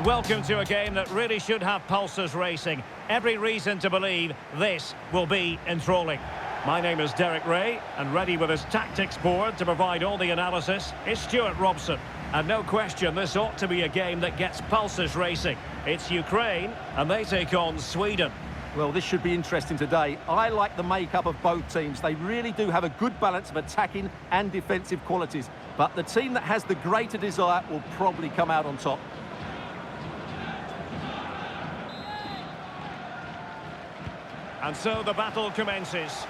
And welcome to a game that really should have pulses racing. Every reason to believe this will be enthralling. My name is Derek Ray, and ready with his tactics board to provide all the analysis is Stuart Robson. And no question, this ought to be a game that gets pulses racing. It's Ukraine, and they take on Sweden. Well, this should be interesting today. I like the makeup of both teams. They really do have a good balance of attacking and defensive qualities. But the team that has the greater desire will probably come out on top. And so the battle commences.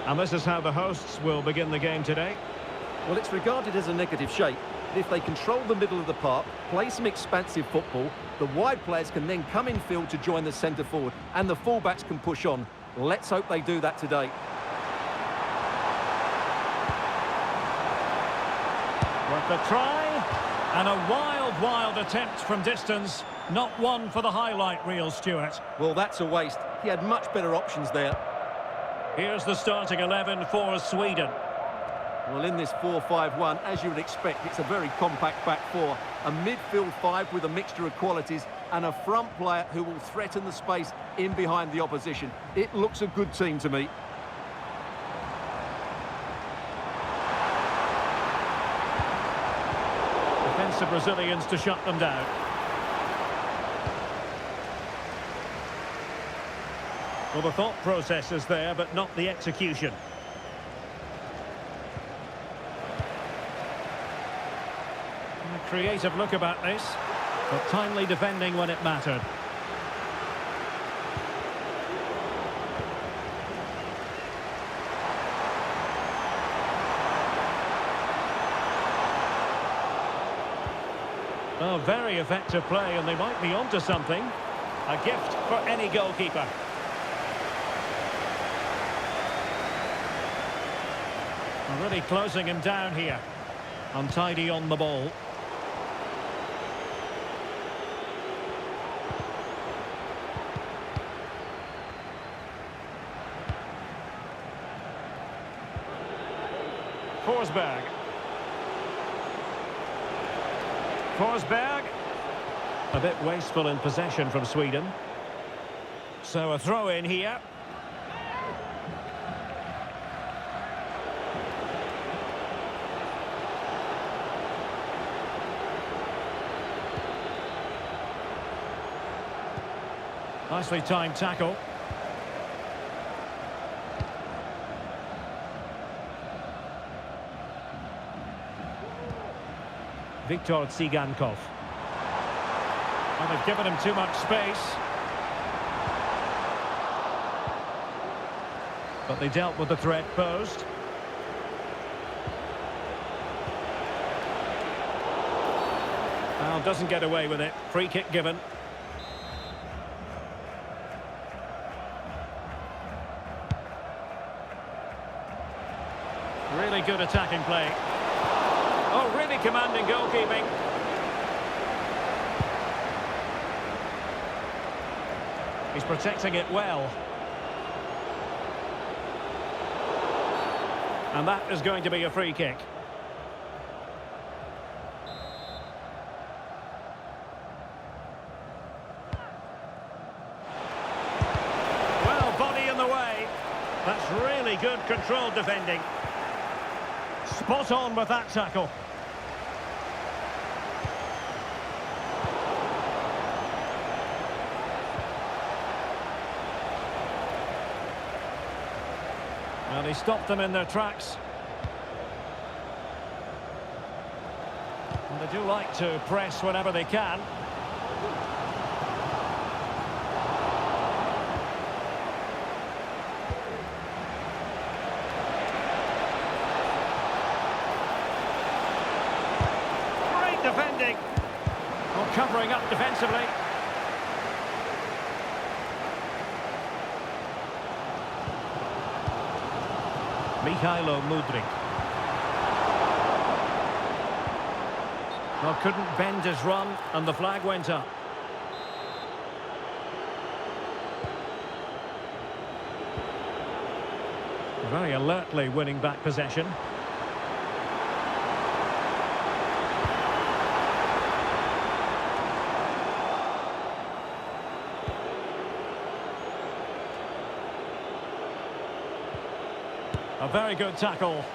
And this is how the hosts will begin the game today. Well, it's regarded as a negative shape. If they control the middle of the park, play some expansive football, the wide players can then come in field to join the centre forward, and the fullbacks can push on. Let's hope they do that today. Worth the try, and a wild attempt from distance. Not one for the highlight reel, Stuart. Well, that's a waste. He had much better options there. Here's the starting 11 for Sweden. Well, in this 4-5-1, as you would expect, it's a very compact back four. A midfield five with a mixture of qualities and a front player who will threaten the space in behind the opposition. It looks a good team to me. Defensive Brazilians to shut them down. Well, the thought process is there, but not the execution. A creative look about this, but timely defending when it mattered. Oh, very effective play, and they might be onto something. A gift for any goalkeeper. Really closing him down here. Untidy on the ball. Forsberg. Forsberg. A bit wasteful in possession from Sweden. So a throw in here. Nicely timed tackle. Viktor Tsigankov. And they've given him too much space. But they dealt with the threat posed. Well, doesn't get away with it. Free kick given. Really good attacking play. Oh, really commanding goalkeeping. He's protecting it well. And that is going to be a free kick. Well, body in the way. That's really good controlled defending. Spot on with that tackle. Well, he stopped them in their tracks. And they do like to press whenever they can. Defending, or covering up defensively. Mikhailo Mudryk. Well, couldn't bend his run, and the flag went up. Very alertly winning back possession. A very good tackle.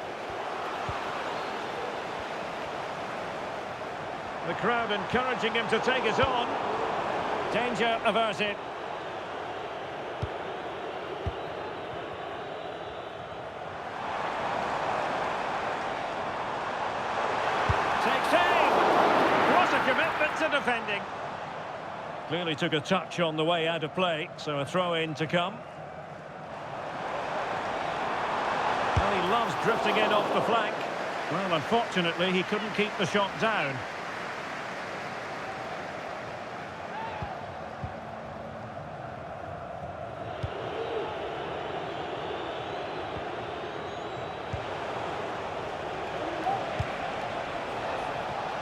The crowd encouraging him to take it on. Danger averted. Takes aim. What a commitment to defending. Clearly took a touch on the way out of play, so a throw-in to come. Well, he loves drifting in off the flank. Well, unfortunately, he couldn't keep the shot down.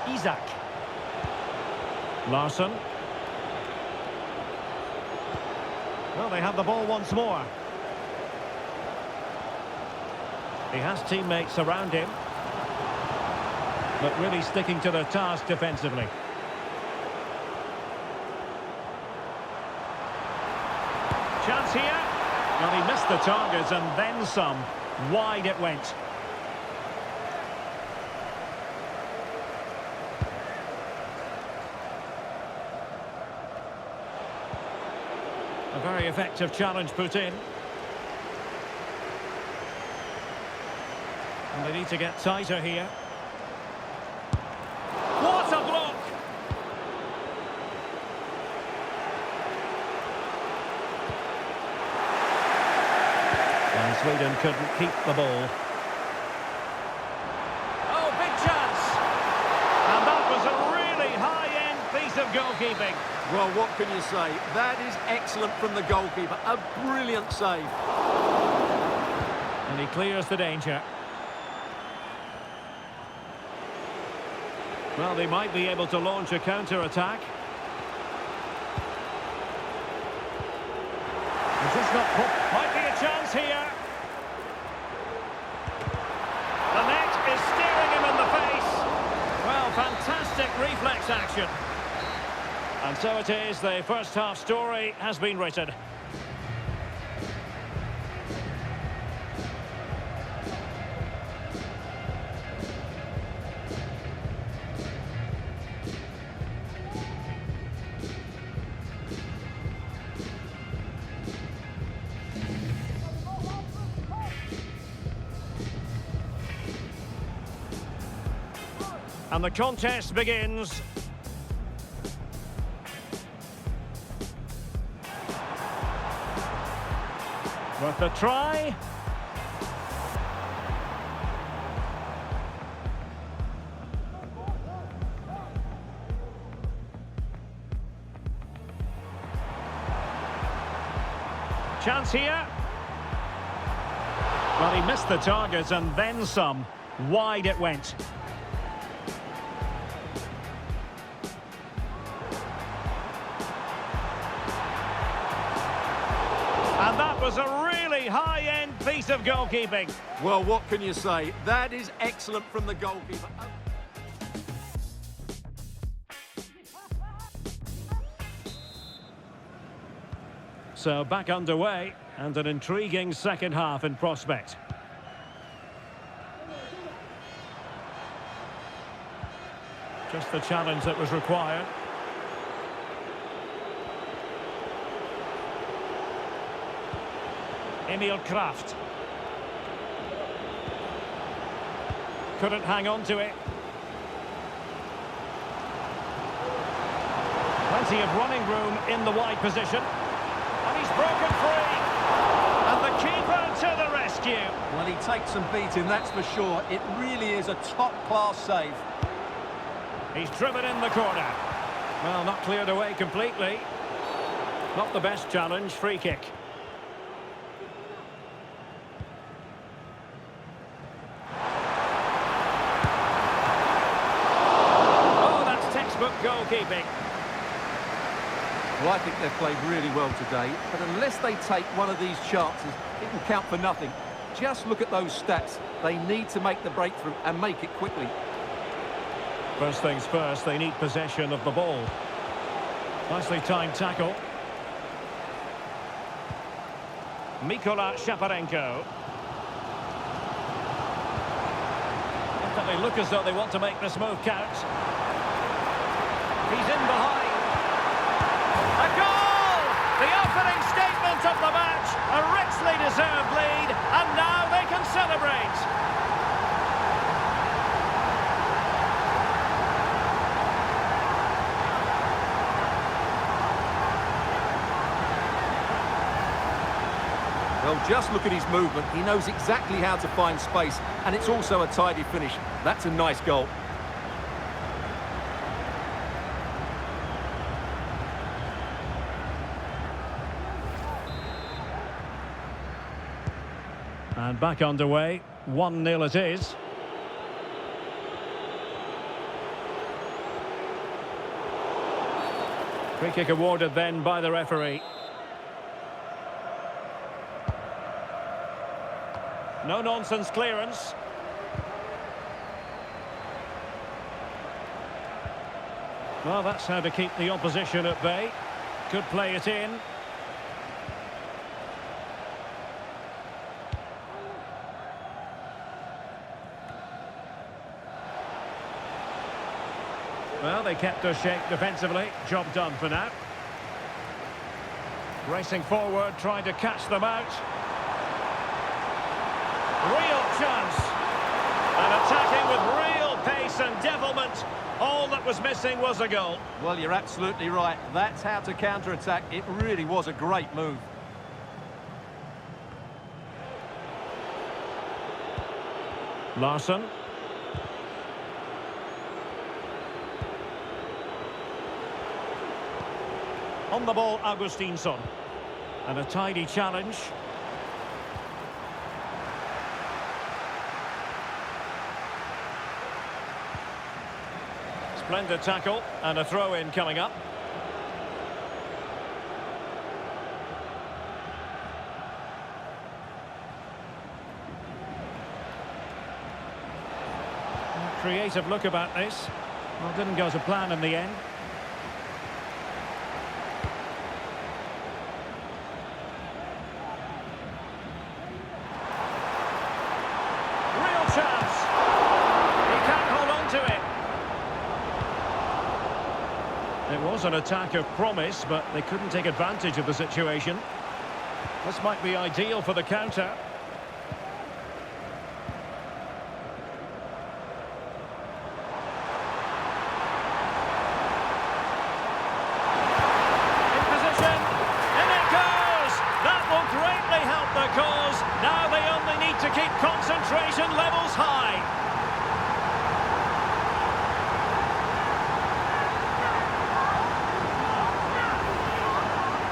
Isaac. Larsson. Well, they have the ball once more. He has teammates around him, but really sticking to their task defensively. Chance here. Well, he missed the target and then some. Wide it went. A very effective challenge put in. And they need to get tighter here. What a block! And Sweden couldn't keep the ball. Oh, big chance! And that was a really high-end piece of goalkeeping. Well, what can you say? That is excellent from the goalkeeper. A brilliant save. And he clears the danger. Well, they might be able to launch a counter-attack. Might be a chance here. The net is staring him in the face. Well, fantastic reflex action. And so it is, the first half story has been written. And the contest begins. Worth a try. Chance here. Well, he missed the target and then some. Wide it went. And that was a really high-end piece of goalkeeping. Well, what can you say? That is excellent from the goalkeeper. So back underway, and an intriguing second half in prospect. Just the challenge that was required. Emil Kraft. Couldn't hang on to it. Plenty of running room in the wide position. And he's broken free. And the keeper to the rescue. Well, he takes some beating, that's for sure. It really is a top-class save. He's driven in the corner. Well, not cleared away completely. Not the best challenge, free kick. Goalkeeping. Well, I think they've played really well today, but unless they take one of these chances, it can count for nothing. Just look at those stats. They need to make the breakthrough and make it quickly. First things first, they need possession of the ball. Nicely timed tackle. Mikola Shaparenko. Well, they look as though they want to make this move count. He's in behind. A goal! The opening statement of the match. A richly deserved lead, and now they can celebrate. Well, just look at his movement. He knows exactly how to find space, and it's also a tidy finish. That's a nice goal. And back underway. 1-0 it is. Free kick awarded then by the referee. No-nonsense clearance. Well, that's how to keep the opposition at bay. Could play it in. Well, they kept their shape defensively. Job done for now. Racing forward, trying to catch them out. Real chance. And attacking with real pace and devilment. All that was missing was a goal. Well, you're absolutely right. That's how to counter-attack. It really was a great move. Larsson. On the ball, Augustinsson. And a tidy challenge. Splendid tackle, and a throw-in coming up. Creative look about this. Well, didn't go to plan in the end. Real chance. He can't hold on to it. It was an attack of promise, but they couldn't take advantage of the situation. This might be ideal for the counter. In position, in it goes! That will greatly help the cause. Now they only need to keep concentration levels high.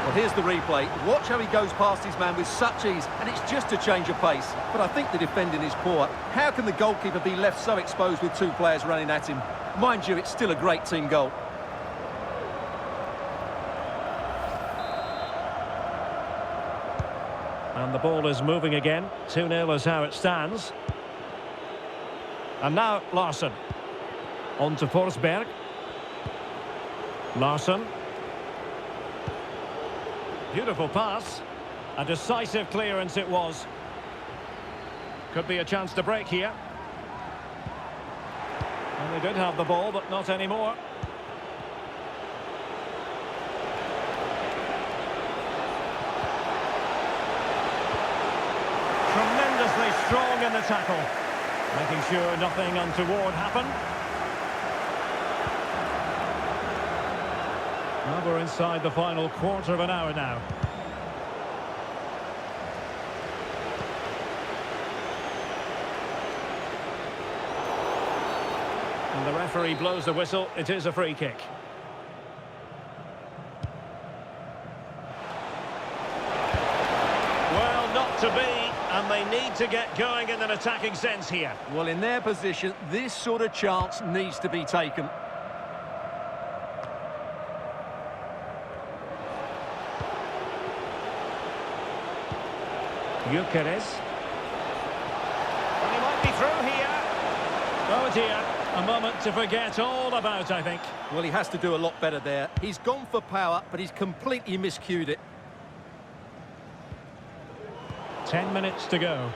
Well, here's the replay. Watch how he goes past his man with such ease, and it's just a change of pace. But I think the defending is poor. How can the goalkeeper be left so exposed with two players running at him? Mind you, it's still a great team goal. And the ball is moving again. 2-0 is how it stands. And now Larsson. On to Forsberg. Larsson. Beautiful pass. A decisive clearance it was. Could be a chance to break here. And they did have the ball, but not anymore. Tremendously strong in the tackle. Making sure nothing untoward happened. Well, we're inside the final quarter of an hour now. And the referee blows the whistle. It is a free kick. Well, not to be, and they need to get going in an attacking sense here. Well, in their position, this sort of chance needs to be taken. Gyökeres. And he might be through here. Oh dear, a moment to forget all about, I think. Well, he has to do a lot better there. He's gone for power, but he's completely miscued it. 10 minutes to go.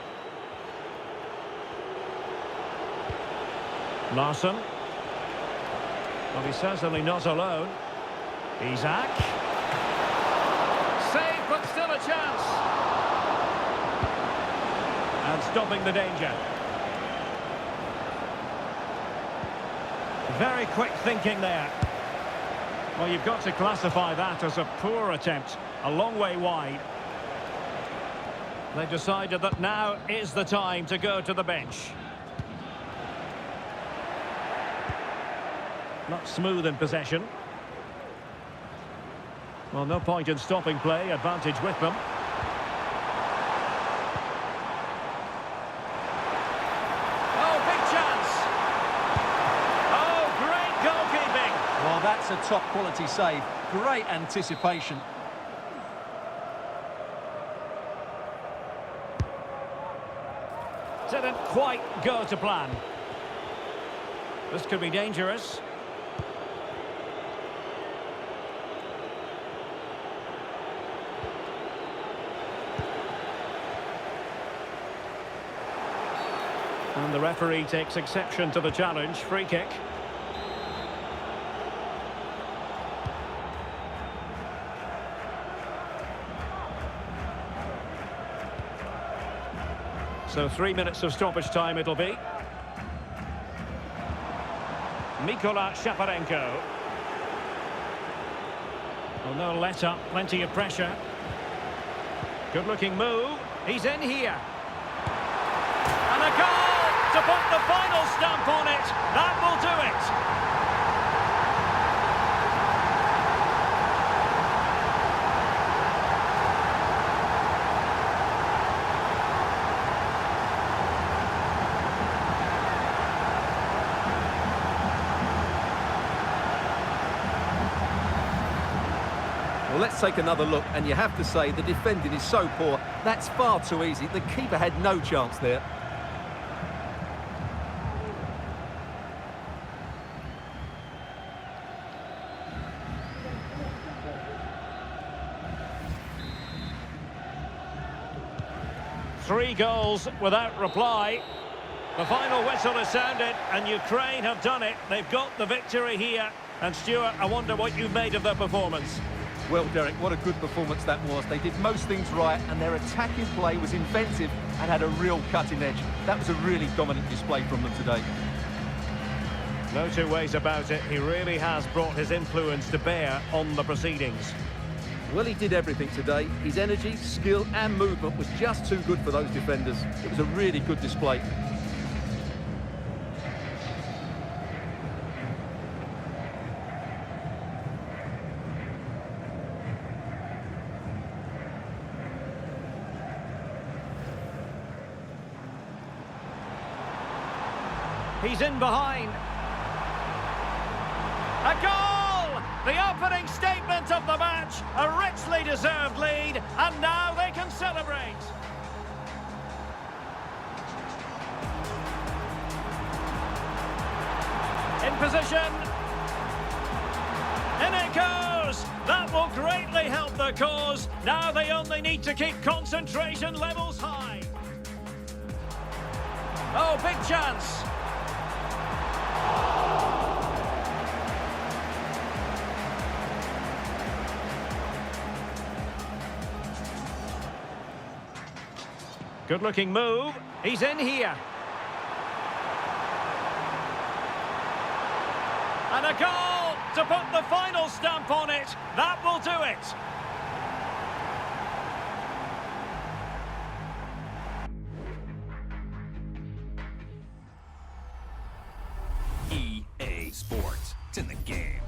Larson. Well, he's certainly not alone. Isak. Save, but still a chance. And stopping the danger. Very quick thinking there. Well, you've got to classify that as a poor attempt. A long way wide. They've decided that now is the time to go to the bench. Not smooth in possession. Well, no point in stopping play. Advantage with them. Oh, big chance. Oh, great goalkeeping. Well, that's a top quality save. Great anticipation. Didn't quite go to plan. This could be dangerous. And the referee takes exception to the challenge. Free kick. So 3 minutes of stoppage time it'll be. Mikola Shaparenko. Well, no let up, plenty of pressure. Good looking move. He's in here. And a goal to put the final stamp on it. That will do it. Well, let's take another look, and you have to say the defending is so poor. That's far too easy. The keeper had no chance there. Three goals without reply. The final whistle is sounded, and Ukraine have done it. They've got the victory here. And Stuart, I wonder what you've made of their performance. Well, Derek, what a good performance that was. They did most things right, and their attacking play was inventive and had a real cutting edge. That was a really dominant display from them today. No two ways about it. He really has brought his influence to bear on the proceedings. Well, he did everything today. His energy, skill and movement was just too good for those defenders. It was a really good display. He's in behind. A goal! The opening statement of the match. A richly deserved lead, and now they can celebrate. In position. In it goes! That will greatly help the cause. Now they only need to keep concentration levels high. Oh, big chance. Good looking move. He's in here. And a goal to put the final stamp on it. That will do it. EA Sports. It's in the game.